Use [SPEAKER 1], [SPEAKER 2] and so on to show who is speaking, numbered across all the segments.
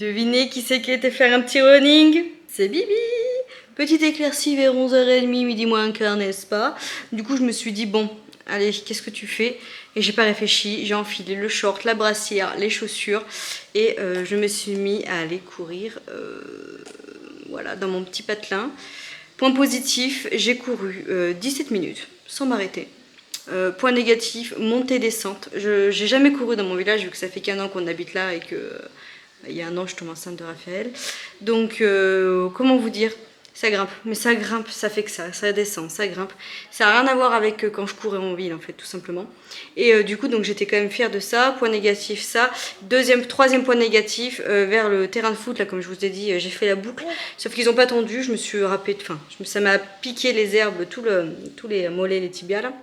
[SPEAKER 1] Devinez qui c'est qui était faire un petit running? C'est Bibi. Petite éclaircie vers 11h30, midi moins un quart, n'est-ce pas? Du coup, je me suis dit, bon, allez, qu'est-ce que tu fais? Et j'ai pas réfléchi, j'ai enfilé le short, la brassière, les chaussures et je me suis mis à aller courir voilà, dans mon petit patelin. Point positif, j'ai couru 17 minutes sans m'arrêter. Point négatif, montée-descente. J'ai jamais couru dans mon village vu que ça fait qu'un an qu'on habite là et que il y a un an je tombe enceinte de Raphaël. Donc comment vous dire? Ça grimpe, mais ça grimpe, ça fait que ça descend, ça grimpe. Ça n'a rien à voir avec quand je courais en ville en fait, tout simplement. Et du coup, donc j'étais quand même fière de ça. Point négatif, ça. Troisième point négatif, vers le terrain de foot, là, comme je vous ai dit, j'ai fait la boucle. Sauf qu'ils n'ont pas tendu, je me suis râpée, enfin, ça m'a piqué les herbes, tous les mollets, les tibias là.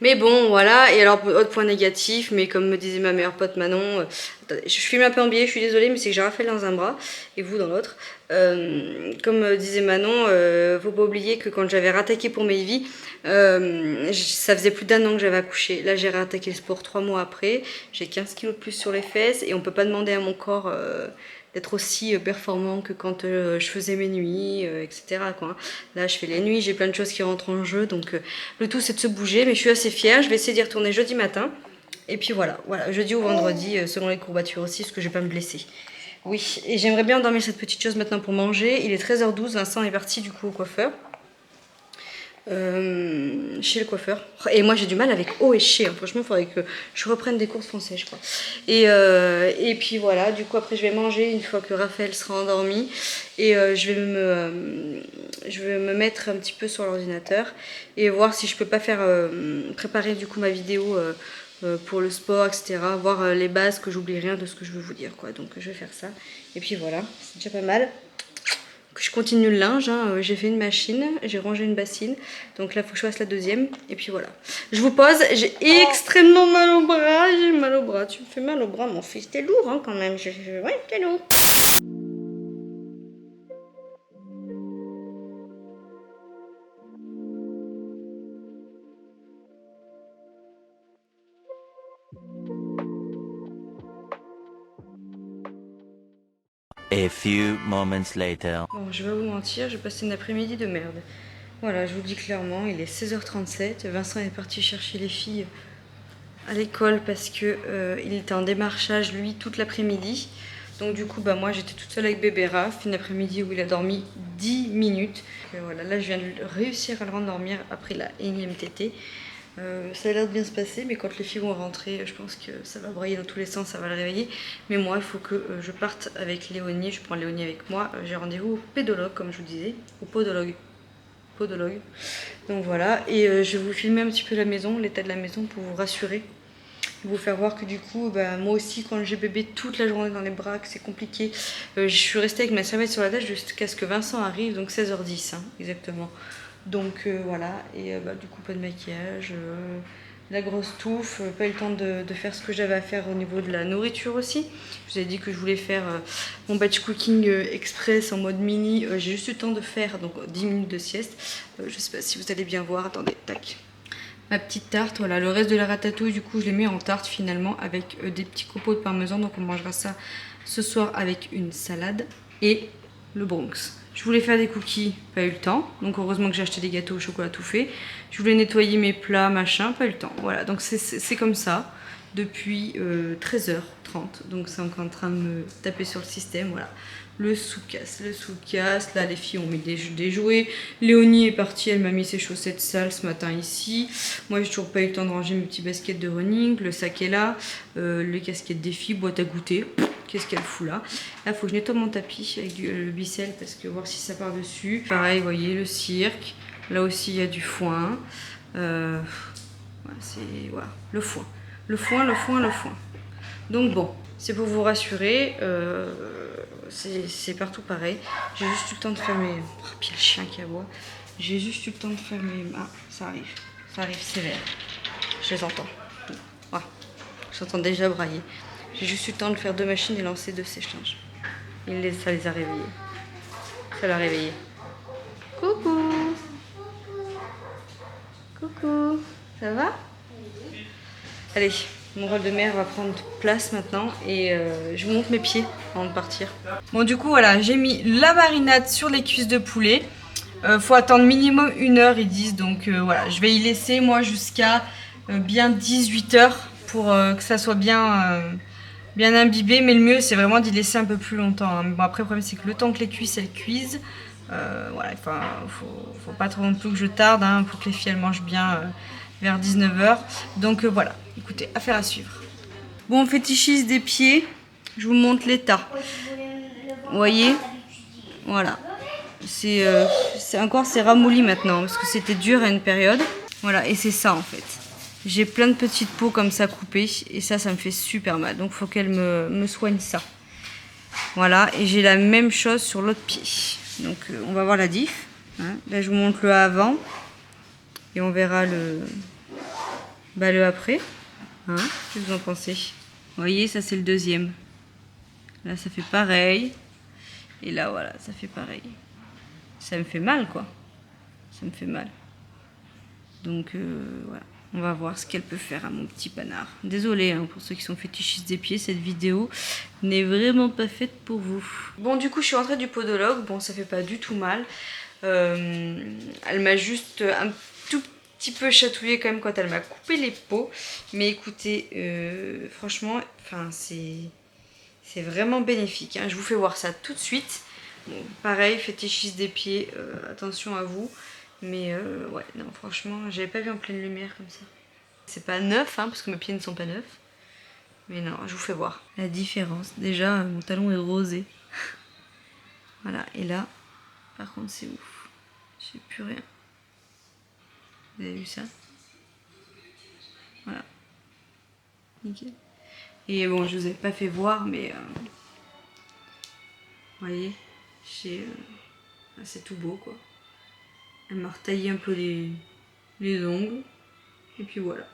[SPEAKER 1] Mais bon, voilà. Et alors, autre point négatif, mais comme me disait ma meilleure pote Manon, attendez, je filme un peu en biais, je suis désolée, mais c'est que j'ai Raphaël dans un bras et vous dans l'autre. Comme disait Manon, faut pas oublier que quand j'avais rattaqué pour Mayvi, ça faisait plus d'un an que j'avais accouché. Là, j'ai rattaqué le sport 3 mois après. J'ai 15 kilos de plus sur les fesses et on peut pas demander à mon corps d'être aussi performant que quand je faisais mes nuits, etc. quoi. Là, je fais les nuits, j'ai plein de choses qui rentrent en jeu, donc le tout c'est de se bouger, mais je suis assez fière. Je vais essayer d'y retourner jeudi matin. Et puis voilà, jeudi ou vendredi, selon les courbatures aussi, parce que je vais pas me blesser. Oui, et j'aimerais bien dormir cette petite chose maintenant pour manger. Il est 13h12, Vincent est parti du coup au coiffeur. Chez le coiffeur. Et moi j'ai du mal avec eau et chez. Franchement, il faudrait que je reprenne des cours de français, je crois. Et puis voilà, du coup après je vais manger une fois que Raphaël sera endormi. Et je vais me mettre un petit peu sur l'ordinateur et voir si je peux pas faire préparer du coup ma vidéo pour le sport, etc. Voir les bases, que j'oublie rien de ce que je veux vous dire, quoi. Donc je vais faire ça. Et puis voilà, c'est déjà pas mal. Je continue le linge, hein. J'ai fait une machine, j'ai rangé une bassine, donc là il faut que je fasse la deuxième, et puis voilà. Je vous pose, j'ai extrêmement mal au bras, j'ai mal au bras, tu me fais mal au bras mon fils, t'es lourd hein, quand même, ouais t'es lourd.
[SPEAKER 2] A few moments later.
[SPEAKER 1] Bon, je vais vous mentir, j'ai passé une après-midi de merde. Voilà, je vous le dis clairement, il est 16h37, Vincent est parti chercher les filles à l'école parce que il était en démarchage lui toute l'après-midi. Donc du coup moi j'étais toute seule avec bébé Raph, une après-midi où il a dormi 10 minutes. Et voilà, là je viens de réussir à le rendormir après la énième tétée. Ça a l'air de bien se passer, mais quand les filles vont rentrer, je pense que ça va brailler dans tous les sens, ça va le réveiller. Mais moi, il faut que je parte avec Léonie, je prends Léonie avec moi. J'ai rendez-vous au pédologue, comme je vous disais, au podologue. Donc voilà, et je vais vous filmer un petit peu la maison, l'état de la maison pour vous rassurer. Vous faire voir que du coup, moi aussi, quand j'ai bébé toute la journée dans les bras, que c'est compliqué, je suis restée avec ma serviette sur la tête jusqu'à ce que Vincent arrive, donc 16h10 hein, exactement. Donc voilà, et du coup pas de maquillage, la grosse touffe, pas eu le temps de faire ce que j'avais à faire au niveau de la nourriture aussi. Je vous ai dit que je voulais faire mon batch cooking express en mode mini, j'ai juste eu le temps de faire donc 10 minutes de sieste. Je sais pas si vous allez bien voir, attendez, tac. Ma petite tarte, voilà, le reste de la ratatouille du coup je l'ai mis en tarte finalement avec des petits copeaux de parmesan, donc on mangera ça ce soir avec une salade et le Bronx. Je voulais faire des cookies, pas eu le temps, donc heureusement que j'ai acheté des gâteaux au chocolat tout fait. Je voulais nettoyer mes plats, machin, pas eu le temps. Voilà, donc c'est comme ça depuis 13h30, donc c'est encore en train de me taper sur le système, voilà. Le sous-casse, là les filles ont mis des jouets. Léonie est partie, elle m'a mis ses chaussettes sales ce matin ici. Moi j'ai toujours pas eu le temps de ranger mes petits baskets de running, le sac est là, les casquettes des filles, boîte à goûter. Qu'est-ce qu'elle fout là? Là, faut que je nettoie mon tapis avec le Bicel parce que voir si ça part dessus. Pareil, vous voyez, le cirque. Là aussi, il y a du foin. Voilà, voilà, le foin. Le foin. Donc bon, c'est pour vous rassurer. C'est partout pareil. J'ai juste eu le temps de faire mes... Oh, puis il y a le chien qui aboie. J'ai juste eu le temps de faire mes... Ah, ça arrive sévère. Je les entends. Voilà. J'entends déjà brailler. J'ai juste eu le temps de faire 2 machines et lancer 2 sèche-linges. Ça les a réveillés. Ça l'a réveillé. Coucou. Coucou. Ça va? Allez, Mon rôle de mère va prendre place maintenant et je vous montre mes pieds avant de partir. Bon du coup voilà, j'ai mis la marinade sur les cuisses de poulet. Faut attendre minimum 1 heure ils disent, donc voilà, je vais y laisser moi jusqu'à bien 18 heures pour que ça soit bien, bien imbibé. Mais le mieux c'est vraiment d'y laisser un peu plus longtemps. Hein. Bon après le problème c'est que le temps que les cuisses elles cuisent, voilà, enfin, faut pas trop non plus que je tarde hein, pour que les filles elles mangent bien vers 19 h. Donc voilà, écoutez, affaire à suivre. Bon, on fétichise des pieds, je vous montre l'état. Vous voyez, voilà. C'est encore c'est ramolli maintenant parce que c'était dur à une période. Voilà, et c'est ça en fait. J'ai plein de petites peaux comme ça coupées et ça me fait super mal. Donc faut qu'elle me soigne ça. Voilà, et j'ai la même chose sur l'autre pied. Donc on va voir la diff. Hein. Là je vous montre le avant et on verra le après. Hein. Qu'est-ce que vous en pensez? Vous voyez, ça c'est le deuxième. Là ça fait pareil. Et là voilà, ça fait pareil. Ça me fait mal quoi. Ça me fait mal. Donc voilà, on va voir ce qu'elle peut faire à mon petit panard. Désolée hein, pour ceux qui sont fétichistes des pieds, cette vidéo n'est vraiment pas faite pour vous. Bon du coup je suis rentrée du podologue, bon ça fait pas du tout mal. Elle m'a juste un tout petit peu chatouillé quand même quand elle m'a coupé les peaux. Mais écoutez, franchement, c'est vraiment bénéfique. Hein. Je vous fais voir ça tout de suite. Bon, pareil, fétichiste des pieds, attention à vous. Mais ouais, non, franchement, j'avais pas vu en pleine lumière comme ça. C'est pas neuf, hein, parce que mes pieds ne sont pas neufs. Mais non, je vous fais voir la différence. Déjà, mon talon est rosé. Voilà, et là, par contre, c'est ouf. J'ai plus rien. Vous avez vu ça? Voilà. Nickel. Et bon, je vous ai pas fait voir, mais... vous voyez, c'est tout beau, quoi. Elle m'a retaillé un peu les ongles. Et puis voilà.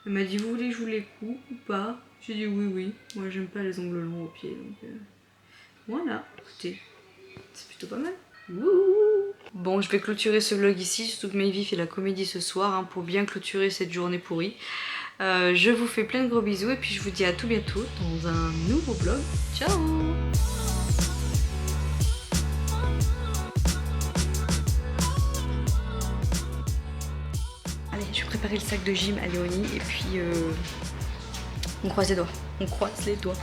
[SPEAKER 1] Elle m'a dit, vous voulez que je vous les coupe ou pas? J'ai dit oui, oui. Moi, j'aime pas les ongles longs aux pieds. Donc voilà, écoutez, c'est plutôt pas mal. Wouhou. Bon, je vais clôturer ce vlog ici, surtout que Maëvi fait la comédie ce soir hein, pour bien clôturer cette journée pourrie. Je vous fais plein de gros bisous et puis je vous dis à tout bientôt dans un nouveau vlog. Ciao! Allez, je vais préparer le sac de gym à Léonie et puis on croise les doigts. On croise les doigts.